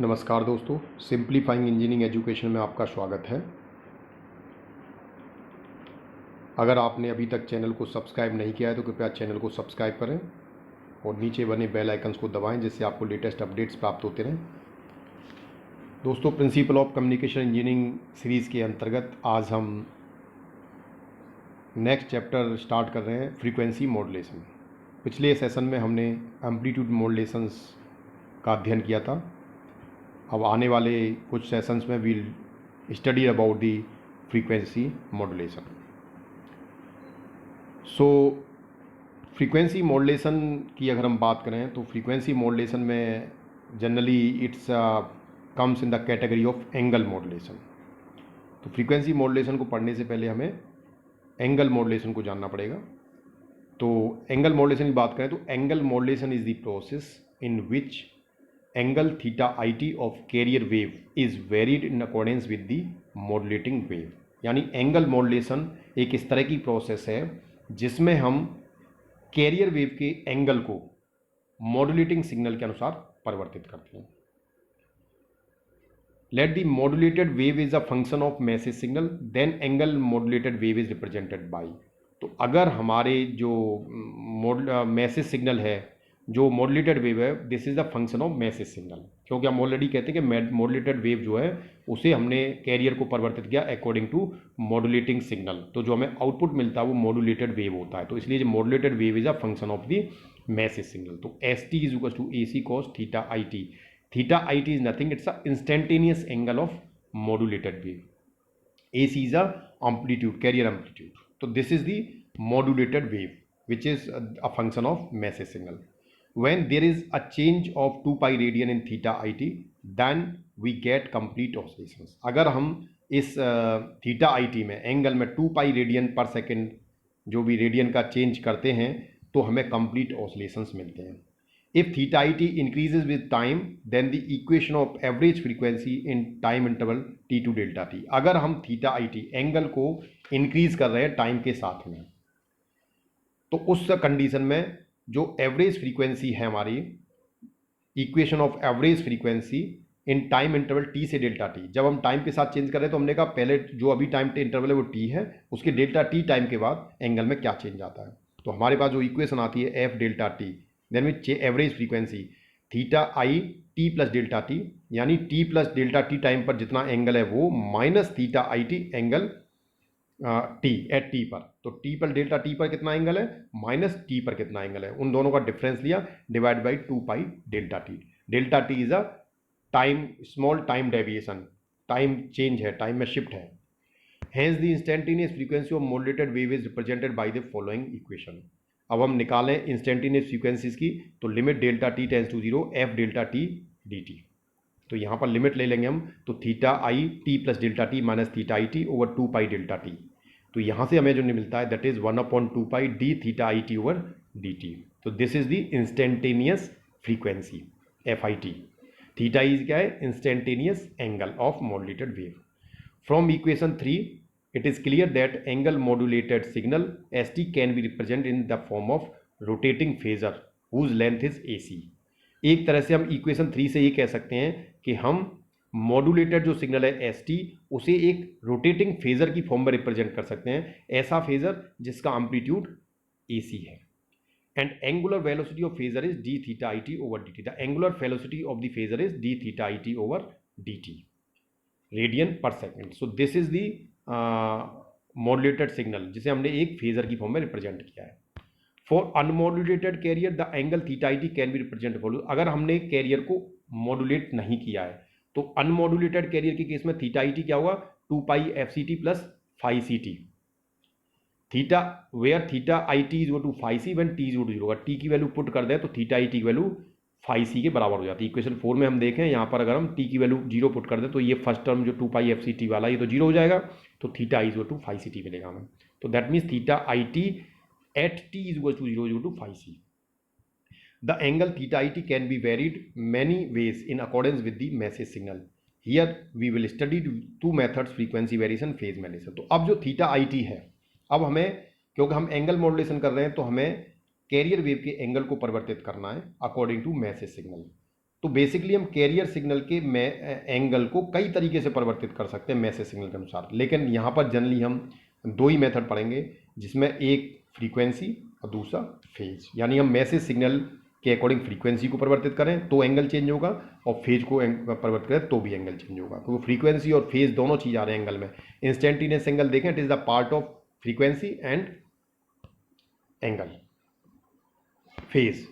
नमस्कार दोस्तों, simplifying engineering education में आपका स्वागत है। अगर आपने अभी तक चैनल को सब्सक्राइब नहीं किया है तो कृपया चैनल को सब्सक्राइब करें और नीचे बने बेल आइकन्स को दबाएं जिससे आपको लेटेस्ट अपडेट्स प्राप्त होते रहें। दोस्तों, principle of communication engineering series के अंतर्गत आज हम नेक्स्ट चैप्टर स्टार्ट कर रहे हैं, फ्रीक्वेंसी मॉड्यूलेशन। पिछले सेशन में हमने एम्पलीट्यूड मॉड्यूलेशंस का अध्ययन किया था। अब आने वाले कुछ सेशंस में will study about the frequency modulation. So frequency modulation की अगर हम बात करें तो फ्रीक्वेंसी मॉड्यूलेशन में generally it's comes in the category of angle modulation. तो फ्रीक्वेंसी मॉड्यूलेशन को पढ़ने से पहले हमें एंगल मॉड्यूलेशन को जानना पड़ेगा। तो एंगल मॉड्यूलेशन की बात करें तो angle modulation is the process in which angle theta I t of carrier wave is varied in accordance with the modulating wave. यानी एंगल मॉड्यूलेशन एक इस तरह की प्रोसेस है जिसमें हम कैरियर वेव के एंगल को मॉड्यूलेटिंग सिग्नल के अनुसार परिवर्तित करते हैं। Let the modulated wave is a function of message signal, then angle modulated wave is represented by. तो अगर हमारे जो मैसेज सिग्नल है, जो मॉड्यूलेटेड वेव है, this is the function of message signal, क्योंकि हम ऑलरेडी कहते हैं कि मॉड्यूलेटेड वेव जो है उसे हमने कैरियर को परिवर्तित किया अकॉर्डिंग टू मॉड्यूलेटिंग सिग्नल। तो जो हमें आउटपुट मिलता है वो मॉड्यूलेटेड वेव होता है। तो इसलिए जो modulated wave is a function of the message signal. तो S T is equal to A C cos theta I T. Theta I T is nothing, it's a instantaneous angle of modulated wave. A C is a amplitude, carrier amplitude. So this is the modulated wave which is a function of message signal. When there is a change of 2 pi radian in theta it, then we get complete oscillations. अगर हम इस theta I T में angle में 2 pi radian per second जो भी radian का change करते हैं तो हमें कंप्लीट ऑसिलेशंस मिलते हैं। If theta it increases with time, then the equation of average frequency in time interval t2 delta t. अगर हम थीटा it एंगल को इंक्रीज कर रहे हैं टाइम के साथ में, तो उस कंडीशन में जो एवरेज फ्रीक्वेंसी है हमारी, equation of average frequency in time interval T से डेल्टा टी, जब हम टाइम के साथ चेंज कर रहे हैं तो हमने कहा पहले जो अभी टाइम इंटरवल है वो टी है, उसके डेल्टा टी टाइम के बाद एंगल में क्या चेंज आता है। तो हमारे पास जो इक्वेशन आती है F delta T, then which average frequency theta I T plus delta T, यानी T plus delta T time पर जितना एंगल है वो minus theta I T angle T at T पर। तो टी पर डेल्टा टी पर कितना एंगल है, माइनस टी पर कितना एंगल है, उन दोनों का डिफरेंस लिया, divide by 2 pi delta t. Delta t is a time, small time deviation, time change है, टाइम में शिफ्ट है। Hence the instantaneous frequency of modulated wave is represented by the following equation. अब हम निकालें instantaneous frequencies की, तो limit delta t tends to zero f delta t d T. तो यहाँ पर लिमिट ले लेंगे हम, तो theta I T plus delta T minus theta I T over 2 pi delta T. तो यहाँ से हमें जो मिलता है that is 1/2 pi D theta I T over D T. तो this is the instantaneous frequency F I T. Theta is क्या है, instantaneous angle of modulated wave. From equation 3 it is clear that angle modulated signal st can be represented in the form of rotating phasor whose length is ac। एक तरह से हम equation 3 से ये कह सकते हैं कि हम मॉड्यूलेटेड जो सिग्नल है st उसे एक रोटेटिंग फेजर की फॉर्म में रिप्रेजेंट कर सकते हैं, ऐसा फेजर जिसका एम्पलीट्यूड ac है। And angular velocity of phasor is D theta I T over D T. The angular velocity of the phasor is D theta I T over D T radian per second. So this is the modulated signal जिसे हमने एक phasor की form में represent किया है। For unmodulated carrier the angle theta I T can be represent follow. अगर हमने carrier को मॉड्यूलेट नहीं किया है तो अनमॉड्यूलेटेड कैरियर के केस में थीटा आई टी क्या होगा, 2 pi F C T plus phi C T. Theta where theta I T is to phi C one T is to zero. T की वैल्यू पुट कर दें तो थीटा आई T की value phi सी के बराबर हो जाती है। इक्वेशन 4 में हम देखें, यहाँ पर अगर हम टी की वैल्यू जीरो पुट कर दें तो ये फर्स्ट टर्म जो 2 पाई एफ सी टी वाला ये तो जीरो हो जाएगा, तो theta i is to phi C t मिलेगा हमें। तो that means theta I t at t is to zero to phi c. The angle theta I T can be varied many ways in accordance with the message signal. Here we will study 2 methods, frequency variation, phase variation. तो अब जो theta I T है, अब हमें क्योंकि हम angle modulation कर रहे हैं तो हमें कैरियर वेव के एंगल को परिवर्तित करना है अकॉर्डिंग टू मैसेज सिग्नल। तो बेसिकली हम कैरियर सिग्नल के एंगल को कई तरीके से परिवर्तित कर सकते हैं मैसेज सिग्नल के अनुसार, लेकिन यहाँ पर जनरली हम दो ही मेथड पढ़ेंगे, जिसमें एक फ्रीक्वेंसी और दूसरा फेज। यानी हम मैसेज सिग्नल के अकॉर्डिंग फ्रीक्वेंसी को परिवर्तित करें तो एंगल चेंज होगा, और फेज को परिवर्तित करें तो भी एंगल चेंज होगा, क्योंकि फ्रीक्वेंसी और फेज दोनों चीज़ आ रहे हैं एंगल में। इंस्टेंटेनियस एंगल देखें, it is the part of frequency and angle phase.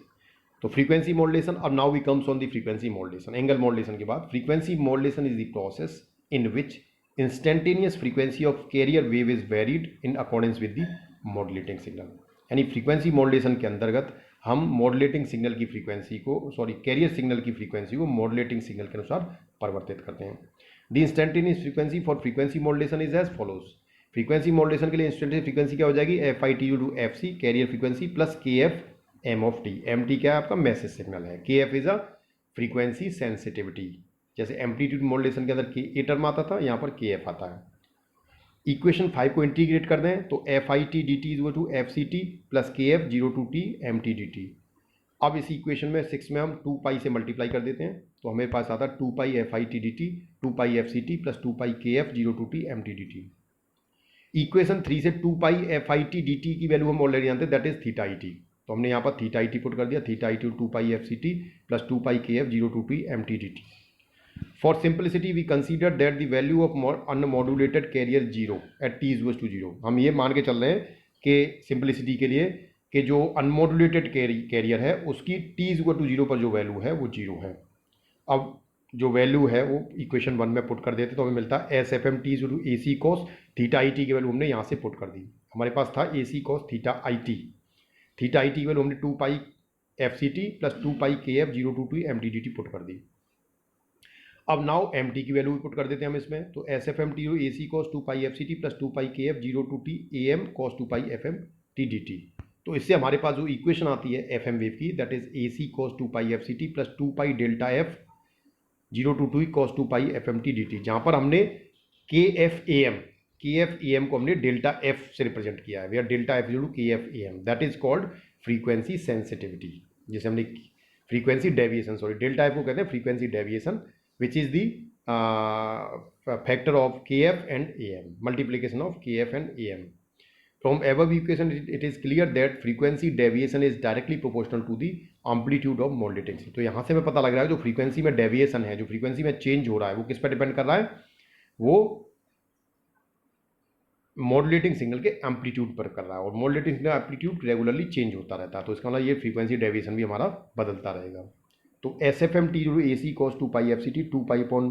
तो फ्रीक्वेंसी मॉड्यूलेशन, अब now we comes on the frequency modulation. Angle modulation के बाद frequency modulation is the process in which instantaneous frequency of carrier wave is varied in accordance with the modulating signal. यानी frequency modulation के अंतर्गत हम modulating signal की frequency को, carrier signal की frequency को मॉड्यूलेटिंग सिग्नल के अनुसार परिवर्तित करते हैं। The instantaneous frequency for frequency modulation is as follows. Frequency modulation के लिए इंस्टेंटेनियस फ्रीक्वेंसी क्या हो जाएगी, FITU to FC carrier frequency plus KF M(t). MT क्या है आपका, मैसेज सिग्नल है। KF is a frequency sensitivity. जैसे एम्पलीट्यूड मॉड्यूलेशन के अंदर A टर्म आता था, यहाँ पर KF आता है। इक्वेशन 5 को इंटीग्रेट कर दें तो FIT dt is to FCT plus KF 0 to T MT dt। अब इस इक्वेशन में 6 में हम 2 पाई से मल्टीप्लाई कर देते हैं तो हमें पास आता है 2 पाई FIT dt 2 pi FCT plus 2 pi KF 0 to T MT dt। Equation 3 से 2 पाई FIT dt की वैल्यू हम ऑलरेडी जानते हैं, दैट इज थीटा IT। तो हमने यहाँ पर थीटा IT पुट कर दिया, theta IT 2 pi FCT plus 2 pi KF 0 to T MT dt। For simplicity we consider that the value of unmodulated carrier 0 at T equals to 0। हम ये मान के चल रहे हैं कि सिंपलिसिटी के लिए कि जो अनमॉड्यूलेटेड कैरियर है उसकी T इक्वल टू 0 पर जो वैल्यू है वो 0 है। अब जो वैल्यू है वो इक्वेशन 1 में पुट कर देते तो हमें मिलता है SFMT to AC cos theta IT की वैल्यू हमने यहाँ से पुट कर दी। हमारे पास था AC cos theta IT। Theta IT की वैल्यू हमने 2 pi FCT plus 2 pi KF 0 to T MT dt put कर दी। अब नाउ MT की वैल्यू पुट कर देते हैं हम इसमें, तो SFMT AC cos 2 pi FCT plus 2 pi KF 0 to T AM cos 2 pi FMT dt। तो इससे हमारे पास जो इक्वेशन आती है FM वेव की, that is AC cos 2 pi FCT plus 2 pi delta F 0 to T cos 2 pi FMT dt, जहाँ पर हमने KF AM को हमने डेल्टा F से रिप्रेजेंट किया है, where delta F to KF AM, that is called frequency sensitivity. जिसे हमने फ्रीक्वेंसी डेविएशन, डेल्टा F को कहते हैं frequency deviation, which is the factor of KF and AM, multiplication of KF and AM. From above equation it is clear that frequency deviation is directly proportional to the amplitude of modulating signal। तो यहाँ से हमें पता लग रहा है जो frequency में डेविएशन है, जो फ्रीक्वेंसी में चेंज हो रहा है, वो किस पर डिपेंड कर रहा है, वो मॉड्यूलेटिंग सिग्नल के एम्पलीट्यूड पर कर रहा है, और modulating signal amplitude regularly change होता रहता है, तो इसका मतलब ये फ्रीक्वेंसी डेविएशन भी हमारा बदलता रहेगा। तो SFMT AC cos 2 pi FCT 2 pi upon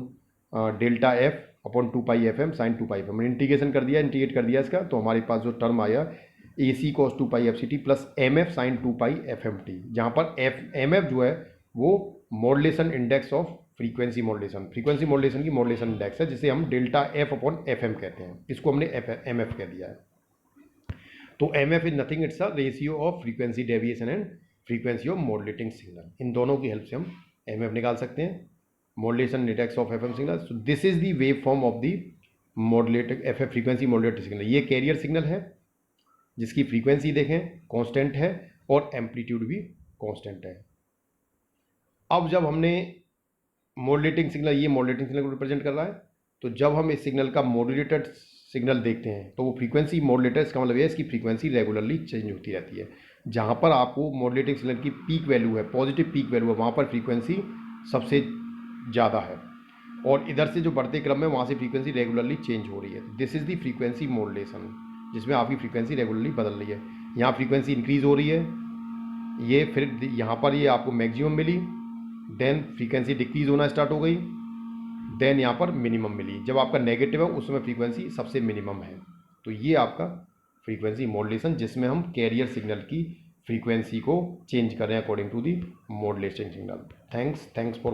delta F upon 2 पाई FM साइन 2 पाई FM, इंटीग्रेशन कर दिया, इंटीग्रेट कर दिया इसका, तो हमारे पास जो टर्म आया AC cos 2 pi FCT plus MF sign 2 पाई FMT, जहाँ पर MF जो है वो modulation index of frequency modulation, frequency modulation की मॉड्यूलेशन इंडेक्स है, जिसे हम डेल्टा F अपॉन FM कहते हैं, इसको हमने MF कह दिया है। तो MF is nothing, it's a ratio of frequency deviation and frequency of modulating signal. इन दोनों की हेल्प से हम MF निकाल सकते हैं, modulation index of FM signal. So this is the wave form of the modulated FF frequency modulated signal. ये carrier signal है जिसकी फ्रीक्वेंसी देखें कांस्टेंट है और एम्पलीट्यूड भी कांस्टेंट है। अब जब हमने मॉड्यूलेटिंग सिग्नल, ये मॉड्यूलेटिंग सिग्नल को रिप्रेजेंट कर रहा है, तो जब हम इस सिग्नल का मॉड्यूलेटेड सिग्नल देखते हैं तो वो फ्रीक्वेंसी मॉड्यूलेटर, इसका मतलब है इसकी फ्रीक्वेंसी रेगुलरली चेंज होती रहती है। जहाँ पर आपको मॉड्यूलेटिंग सिग्नल की पीक वैल्यू है, पॉजिटिव पीक वैल्यू है, वहाँ पर फ्रीक्वेंसी सबसे ज़्यादा है, और इधर से जो बढ़ते क्रम में वहाँ से फ्रीक्वेंसी रेगुलरली चेंज हो रही है। This is the frequency modulation, जिसमें आपकी फ्रीक्वेंसी रेगुलरली बदल रही है। यहाँ फ्रीक्वेंसी इंक्रीज़ हो रही है, ये फिर यहाँ पर ये आपको मैक्सिमम मिली, देन फ्रीक्वेंसी डिक्रीज़ होना स्टार्ट हो गई, देन यहाँ पर मिनिमम मिली। जब आपका नेगेटिव है उस समय फ्रीक्वेंसी सबसे मिनिमम है। तो ये आपका फ्रीक्वेंसी मॉड्यूलेशन, जिसमें हम कैरियर सिग्नल की फ्रीक्वेंसी को चेंज कर रहे हैं according to the modulation signal. Thanks for